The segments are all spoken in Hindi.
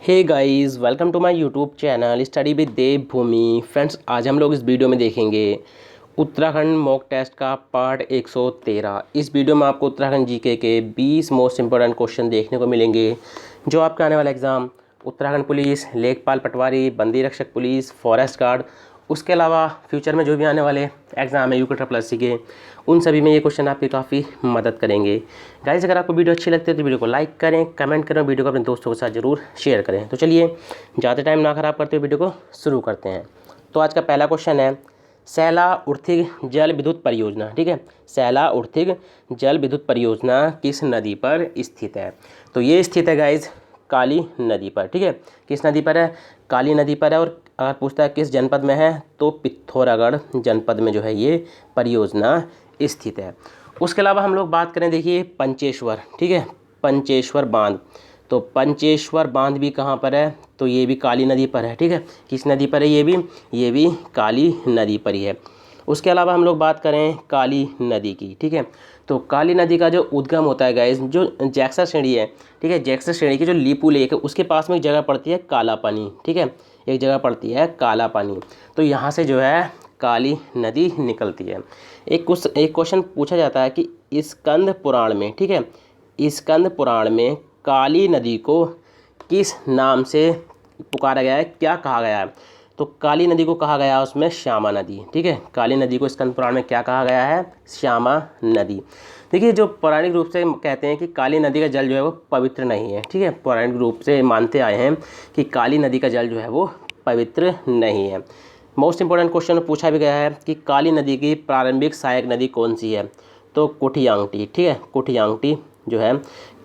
Hey guys, welcome to my YouTube channel study with Dev Bhoomi. Friends, आज हम लोग इस वीडियो में देखेंगे उत्तराखंड मॉक टेस्ट का पार्ट 113। इस वीडियो में आपको उत्तराखंड जीके के 20 मोस्ट इंपॉर्टेंट क्वेश्चन देखने को मिलेंगे जो आपका आने वाला एग्ज़ाम उत्तराखंड पुलिस, लेखपाल पटवारी, बंदी रक्षक पुलिस, फॉरेस्ट गार्ड, उसके अलावा फ्यूचर में जो भी आने वाले एग्ज़ाम है UP++ के, उन सभी में ये क्वेश्चन आपकी काफ़ी मदद करेंगे। गाइस, अगर आपको वीडियो अच्छी लगती है तो वीडियो को लाइक करें, कमेंट करें, वीडियो को अपने दोस्तों के साथ ज़रूर शेयर करें। तो चलिए ज़्यादा टाइम ना ख़राब करते हुए वीडियो को शुरू करते हैं। तो आज का पहला क्वेश्चन है सैला उर्थिग जल विद्युत परियोजना। ठीक है, सैला उर्थिग जल विद्युत परियोजना किस नदी पर स्थित है? तो ये स्थित है गाइज काली नदी पर। ठीक है, किस नदी पर है? काली नदी पर है। और अगर पूछता है किस जनपद में है तो पिथौरागढ़ जनपद में जो है ये परियोजना स्थित है। उसके अलावा हम लोग बात करें, देखिए पंचेश्वर। ठीक है, पंचेश्वर बांध, तो पंचेश्वर बांध भी कहाँ पर है? तो ये भी काली नदी पर है। ठीक है, किस नदी पर है? ये भी काली नदी पर ही है। उसके अलावा हम लोग बात करें काली नदी की। ठीक है, तो काली नदी का जो उद्गम होता है गाइस, जो जैक्सर श्रेणी है, ठीक है, जैक्सर श्रेणी की जो लीपू लेक है उसके पास में एक जगह पड़ती है काला पानी। ठीक है, एक जगह पड़ती है काला पानी, तो यहाँ से जो है काली नदी निकलती है। एक क्वेश्चन पूछा जाता है कि स्कंद पुराण में, ठीक है, स्कंद पुराण में काली नदी को किस नाम से पुकारा गया है, क्या कहा गया है? तो काली नदी को कहा गया है उसमें श्यामा नदी। ठीक है, काली नदी को स्कंद पुराण में क्या कहा गया है? श्यामा नदी। देखिए, जो पौराणिक रूप से कहते हैं कि काली नदी का जल जो है वो पवित्र नहीं है। ठीक है, पौराणिक रूप से मानते आए हैं कि काली नदी का जल जो है वो पवित्र नहीं है। मोस्ट इंपॉर्टेंट क्वेश्चन पूछा भी गया है कि काली नदी की प्रारंभिक सहायक नदी कौन सी है? तो कुठियांगटी। ठीक है, कुठियांगटी जो है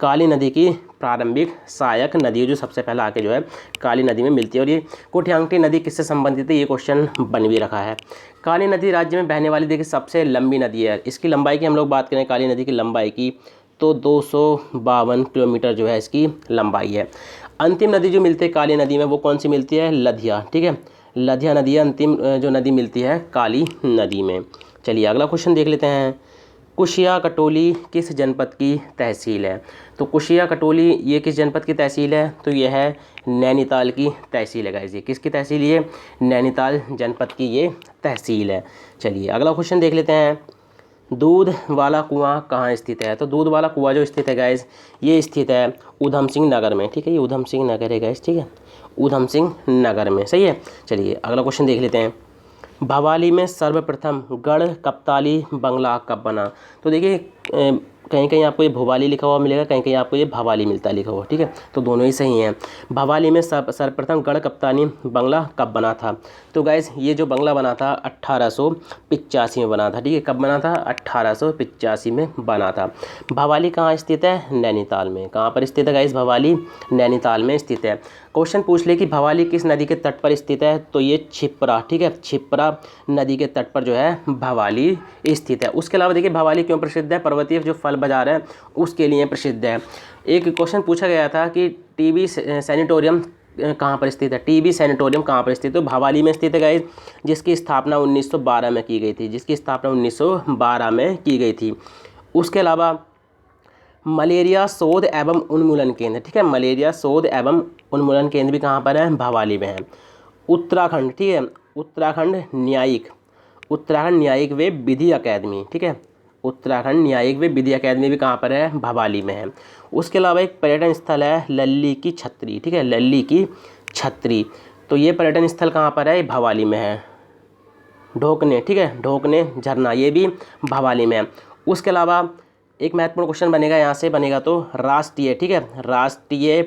काली नदी की प्रारंभिक सहायक नदी है, जो सबसे पहला आके जो है काली नदी में मिलती है। और ये कुठियांगटी नदी किससे संबंधित है, ये क्वेश्चन बन भी रखा है। काली नदी राज्य में बहने वाली देखिए सबसे लंबी नदी है। इसकी लंबाई की हम लोग बात करें, काली नदी की लंबाई की, तो 252 किलोमीटर जो है इसकी लंबाई है। अंतिम नदी जो मिलती है काली नदी में वो कौन सी मिलती है? लधिया। ठीक है, लधिया नदी है अंतिम जो नदी मिलती है काली नदी में। चलिए अगला क्वेश्चन देख लेते हैं। कुशिया कटोली किस जनपद की तहसील है? तो कुशिया कटोली ये किस जनपद की तहसील है? तो ये है नैनीताल की तहसील है गाइस। ये किसकी तहसील? ये नैनीताल जनपद की ये तहसील है। चलिए अगला क्वेश्चन देख लेते हैं। दूध वाला कुआं कहाँ स्थित है? तो दूध वाला कुआं जो स्थित है गाइस, ये स्थित है ऊधम सिंह नगर में। ठीक है, ये ऊधम सिंह नगर है गाइस। ठीक है, ऊधम सिंह नगर में, सही है। चलिए अगला क्वेश्चन देख लेते हैं। भवाली में सर्वप्रथम गढ़ कप्ताली बंगला कब बना? तो देखिए कहीं कहीं आपको ये भोपाली लिखा हुआ मिलेगा, कहीं कहीं आपको ये भवाली मिलता लिखा हुआ। ठीक है, तो दोनों ही सही हैं। भवाली में सर्वप्रथम गढ़ कप्तानी बंगला कब बना था? तो गाइस ये जो बंगला बना था 1885 में बना था। ठीक है, कब बना था? 1885 में बना था। भवाली कहाँ स्थित है? नैनीताल में। कहाँ पर स्थित है गाइस? भवाली नैनीताल में स्थित है। क्वेश्चन पूछ ले कि भवाली किस नदी के तट पर स्थित है? तो ये छिप्रा। ठीक है, छिप्रा नदी के तट पर जो है भवाली स्थित है। उसके अलावा देखिए भवाली क्यों प्रसिद्ध है? पर्वतीय जो फल बाजार है उसके लिए प्रसिद्ध है। एक क्वेश्चन पूछा गया था कि टीबी सैनिटोरियम कहाँ पर स्थित है? टीबी सैनिटोरियम कहाँ पर स्थित है? तो भवाली में स्थित है गाइस, जिसकी स्थापना 1912 में की गई थी। जिसकी स्थापना 1912 में की गई थी। उसके अलावा मलेरिया शोध एवं उन्मूलन केंद्र, ठीक है, मलेरिया शोध एवं उन्मूलन केंद्र भी कहाँ पर है? भवाली में है। उत्तराखंड, ठीक है, उत्तराखंड न्यायिक व विधि अकेदमी, ठीक है, उत्तराखंड न्यायिक व विधि अकेदमी भी कहाँ पर है? भवाली में है। उसके अलावा एक पर्यटन स्थल है लल्ली की छतरी। ठीक है, लल्ली की छतरी, तो ये पर्यटन स्थल कहाँ पर है? भवाली में है। ढोकने, ठीक है, ढोकने झरना, ये भी भवाली में है। उसके अलावा एक महत्वपूर्ण क्वेश्चन बनेगा यहाँ से, बनेगा तो राष्ट्रीय, ठीक है, राष्ट्रीय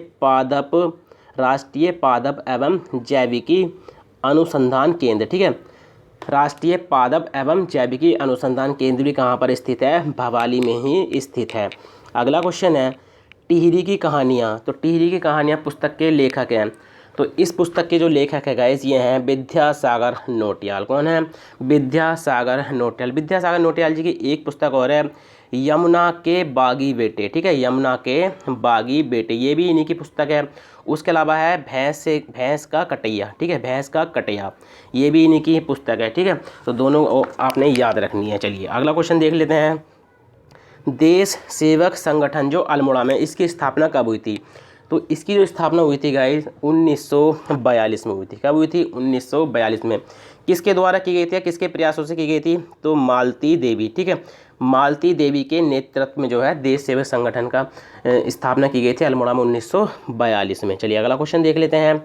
पादप एवं जैविकी अनुसंधान केंद्र, ठीक है, राष्ट्रीय पादप एवं जैविकी अनुसंधान केंद्र भी कहाँ पर स्थित है? भवाली में ही स्थित है। अगला क्वेश्चन है टिहरी की कहानियाँ। तो टिहरी की कहानियाँ पुस्तक के लेखक हैं। तो इस पुस्तक के जो लेखक है गाइस, ये हैं विद्यासागर नौटियाल। कौन है? विद्यासागर नौटियाल। विद्यासागर नौटियाल जी की एक पुस्तक और है यमुना के बागी बेटे। ठीक है, यमुना के बागी बेटे, ये भी इन्हीं की पुस्तक है। उसके अलावा है भैंस का कटैया। ठीक है, भैंस का कटैया, ये भी इन्हीं की पुस्तक है। ठीक है, तो दोनों आपने याद रखनी है। चलिए अगला क्वेश्चन देख लेते हैं। देश सेवक संगठन जो अल्मोड़ा में, इसकी स्थापना कब हुई थी? तो इसकी जो स्थापना हुई थी गाइस 1942 में हुई थी। कब हुई थी? 1942 में। किसके द्वारा की गई थी या किसके प्रयासों से की गई थी? तो मालती देवी, ठीक है, मालती देवी के नेतृत्व में जो है देश सेवक संगठन का स्थापना की गई थी अल्मोड़ा में 1942 में। चलिए अगला क्वेश्चन देख लेते हैं।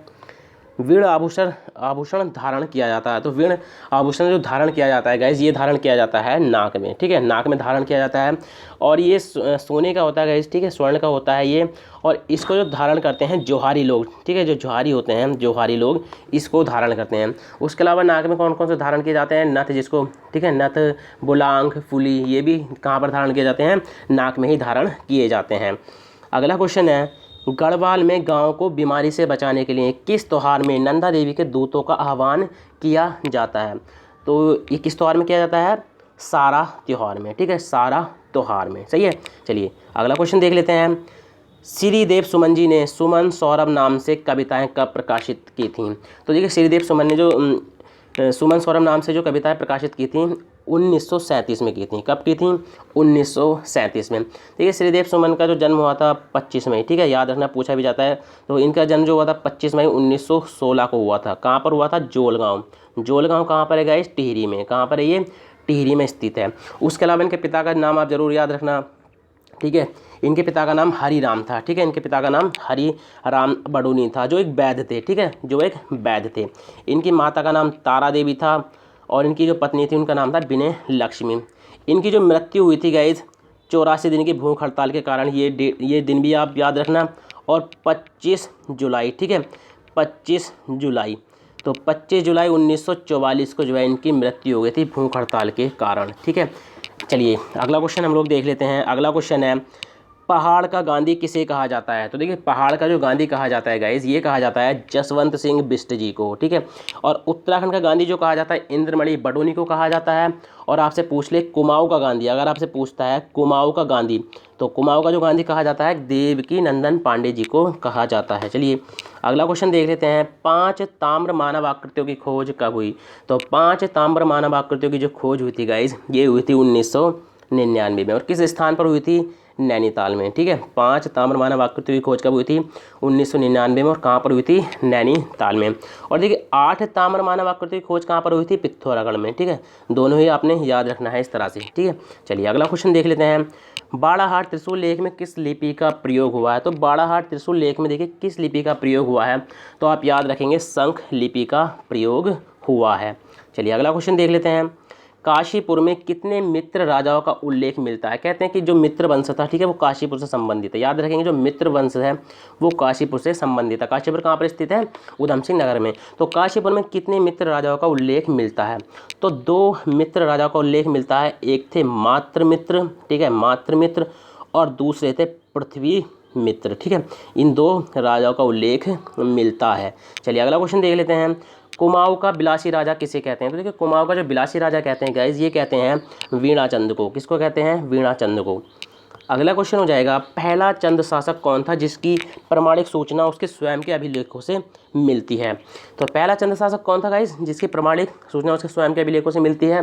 वीण आभूषण आभूषण धारण किया जाता है। तो वीण आभूषण जो धारण किया जाता है गाइज, ये धारण किया जाता है नाक में, ठीक है, नाक में धारण किया जाता है। और ये सोने का होता है गाइज, ठीक है, स्वर्ण का होता है ये। और इसको जो धारण करते हैं जोहारी लोग, ठीक है, जो जोहारी होते हैं, जोहारी लोग इसको धारण करते हैं। उसके अलावा नाक में कौन कौन से धारण किए जाते हैं? नथ, जिसको, ठीक है, नथ, बुलांग, फुली, ये भी कहाँ पर धारण किए जाते हैं? नाक में ही धारण किए जाते हैं। अगला क्वेश्चन है, गढ़वाल में गांव को बीमारी से बचाने के लिए किस त्योहार में नंदा देवी के दूतों का आह्वान किया जाता है? तो ये किस त्योहार में किया जाता है? सारा त्यौहार में, ठीक है, सारा त्यौहार में। सही है। चलिए अगला क्वेश्चन देख लेते हैं। श्रीदेव सुमन जी ने सुमन सौरभ नाम से कविताएं कब प्रकाशित की थीं? तो देखिए श्रीदेव सुमन ने जो सुमन सौरभ नाम से जो कविताएं प्रकाशित की थी 1937 में की थी। कब की थी? 1937 में। देखिए श्रीदेव सुमन का जो जन्म हुआ था 25 मई, ठीक है, याद रखना, पूछा भी जाता है। तो इनका जन्म जो हुआ था 25 मई 1916 को हुआ था। कहाँ पर हुआ था? जोलगांव। जोलगांव कहाँ पर है गाइस? टिहरी में। कहाँ पर है ये? टिहरी में स्थित है। उसके अलावा इनके पिता का नाम आप जरूर याद रखना, ठीक है, इनके पिता का नाम हरि राम था, ठीक है, इनके पिता का नाम हरि राम बडूनी था, जो एक वैद्य थे, ठीक है, जो एक वैद्य थे। इनकी माता का नाम तारा देवी था और इनकी जो पत्नी थी उनका नाम था विनय लक्ष्मी। इनकी जो मृत्यु हुई थी गाइज 84 दिन की भूख हड़ताल के कारण, ये दिन भी आप याद रखना। और 25 जुलाई, ठीक है, 25 जुलाई, तो 25 जुलाई 1944 को जो है इनकी मृत्यु हो गई थी भूख हड़ताल के कारण, ठीक है। चलिए अगला क्वेश्चन हम लोग देख लेते हैं। अगला क्वेश्चन है, पहाड़ का गांधी किसे कहा जाता है? तो देखिए पहाड़ का जो गांधी कहा जाता है गाइज, ये कहा जाता है जसवंत सिंह बिष्ट जी को, ठीक है। और उत्तराखंड का गांधी जो कहा जाता है इंद्रमणि बडोनी को कहा जाता है। और आपसे पूछ ले कुमाऊं का गांधी, अगर आपसे पूछता है कुमाऊं का गांधी, तो कुमाऊं का जो गांधी कहा जाता है देवकी नंदन पांडे जी को कहा जाता है। चलिए अगला क्वेश्चन देख लेते हैं। 5 ताम्र मानव आकृतियों की खोज कब हुई? तो 5 ताम्र मानव आकृतियों की जो खोज हुई थी गाइज, ये हुई थी 1999 में। और किस स्थान पर हुई थी? नैनीताल में, ठीक है। 5 ताम्र मानव आकृतियों की खोज कब हुई थी? 1999 में। और कहाँ पर हुई थी? नैनीताल में। और देखिए 8 ताम्र मानव आकृतियों की खोज कहाँ पर हुई थी? पिथौरागढ़ में, ठीक है। दोनों ही आपने याद रखना है इस तरह से, ठीक है। चलिए अगला क्वेश्चन देख लेते हैं। बाड़ाहाट त्रिशूल लेख में किस लिपि का प्रयोग हुआ है? तो बाड़ाहाट त्रिशूल लेख में देखिए किस लिपि का प्रयोग हुआ है? तो आप याद रखेंगे शंख लिपि का प्रयोग हुआ है। चलिए अगला क्वेश्चन देख लेते हैं। काशीपुर में कितने मित्र राजाओं का उल्लेख मिलता है? कहते हैं कि जो मित्र वंश था, ठीक है, वो काशीपुर से संबंधित है। याद रखेंगे जो मित्र वंश है वो काशीपुर से संबंधित है। काशीपुर कहाँ पर स्थित है? उधम सिंह नगर में। तो काशीपुर में कितने मित्र राजाओं का उल्लेख मिलता है? तो 2 मित्र राजाओं का उल्लेख मिलता है। एक थे मात्र मित्र, ठीक है, मात्र मित्र, और दूसरे थे पृथ्वी मित्र, ठीक है। इन 2 राजाओं का उल्लेख मिलता है। चलिए अगला क्वेश्चन देख लेते हैं। कुमाऊं का बिलासी राजा किसे कहते हैं? तो देखिए कुमाऊं का जो बिलासी राजा कहते हैं गाइज, ये कहते हैं वीणाचंद को। किसको कहते हैं? वीणाचंद को। अगला क्वेश्चन हो जाएगा, पहला चंद शासक कौन था जिसकी प्रमाणिक सूचना उसके स्वयं के अभिलेखों से मिलती है? तो पहला चंद शासक कौन था गाइज जिसकी प्रमाणिक सूचना उसके स्वयं के अभिलेखों से मिलती है?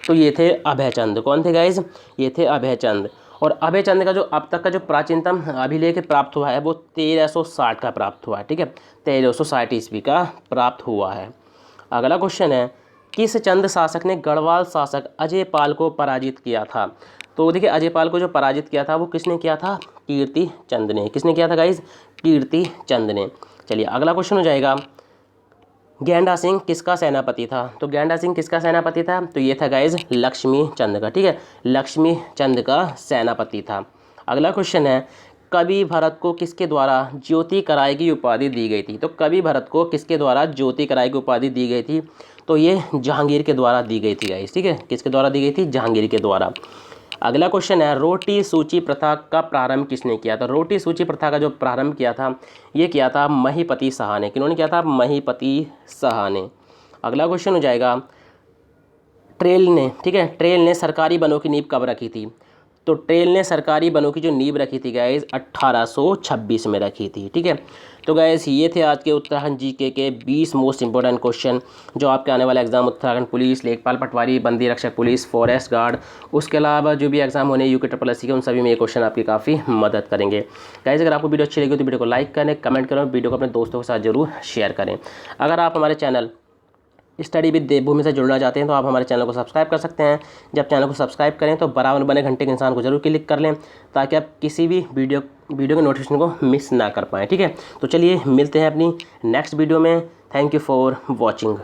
तो ये थे अभयचंद। कौन थे गाइज? ये थे अभयचंद। और अभयचंद का जो अब तक का जो प्राचीनतम अभिलेख प्राप्त हुआ है वो 1360 का प्राप्त हुआ है, ठीक है, 1360 ईस्वी का प्राप्त हुआ है। अगला क्वेश्चन है, किस चंद शासक ने गढ़वाल शासक अजयपाल को पराजित किया था? तो देखिए अजयपाल को जो पराजित किया था वो किसने किया था? कीर्ति चंद ने। किसने किया था गाइज? कीर्ति चंद ने। चलिए अगला क्वेश्चन हो जाएगा, गेंडा सिंह किसका सेनापति था? तो गेंडा सिंह किसका सेनापति था? तो ये था गाइज लक्ष्मी चंद का, ठीक है, लक्ष्मी चंद का सेनापति था। अगला क्वेश्चन है, कवि भरत को किसके द्वारा ज्योति कराय की उपाधि दी गई थी? तो कवि भरत को किसके द्वारा ज्योति कराय की उपाधि दी गई थी? तो ये जहांगीर के द्वारा दी गई थी गाइस, ठीक है, किसके द्वारा दी गई थी? जहांगीर के द्वारा। अगला क्वेश्चन है, रोटी सूची प्रथा का प्रारंभ किसने किया था? रोटी सूची प्रथा का जो प्रारंभ किया था ये किया था महीपति शाह ने। किन्होंने किया था? महीपति शाह ने। अगला क्वेश्चन हो जाएगा, ट्रेल ने, ठीक है, ट्रेल ने सरकारी वनों की नींव कब रखी थी? तो टेल ने सरकारी बनों की जो नींव रखी थी गाइस 1826 में रखी थी। ठीक है, तो गाइस ये थे आज के उत्तराखंड जीके के 20 मोस्ट इंपॉर्टेंट क्वेश्चन जो आपके आने वाला एग्जाम उत्तराखंड पुलिस, लेखपाल पटवारी, बंदी रक्षक पुलिस, फॉरेस्ट गार्ड, उसके अलावा जो भी एग्जाम होने यूके SSSC के, उन सभी में ये क्वेश्चन आपकी काफ़ी मदद करेंगे। गाइस अगर आपको वीडियो अच्छी लगी तो वीडियो को लाइक करें, कमेंट करें, वीडियो को अपने दोस्तों के साथ जरूर शेयर करें। अगर आप हमारे चैनल स्टडी विद देवभूमि से जुड़ना चाहते हैं तो आप हमारे चैनल को सब्सक्राइब कर सकते हैं। जब चैनल को सब्सक्राइब करें तो बराबर बने घंटे के निशान को जरूर क्लिक कर लें ताकि आप किसी भी वीडियो के नोटिफिकेशन को मिस ना कर पाएँ। ठीक है, तो चलिए मिलते हैं अपनी नेक्स्ट वीडियो में। Thank you for watching.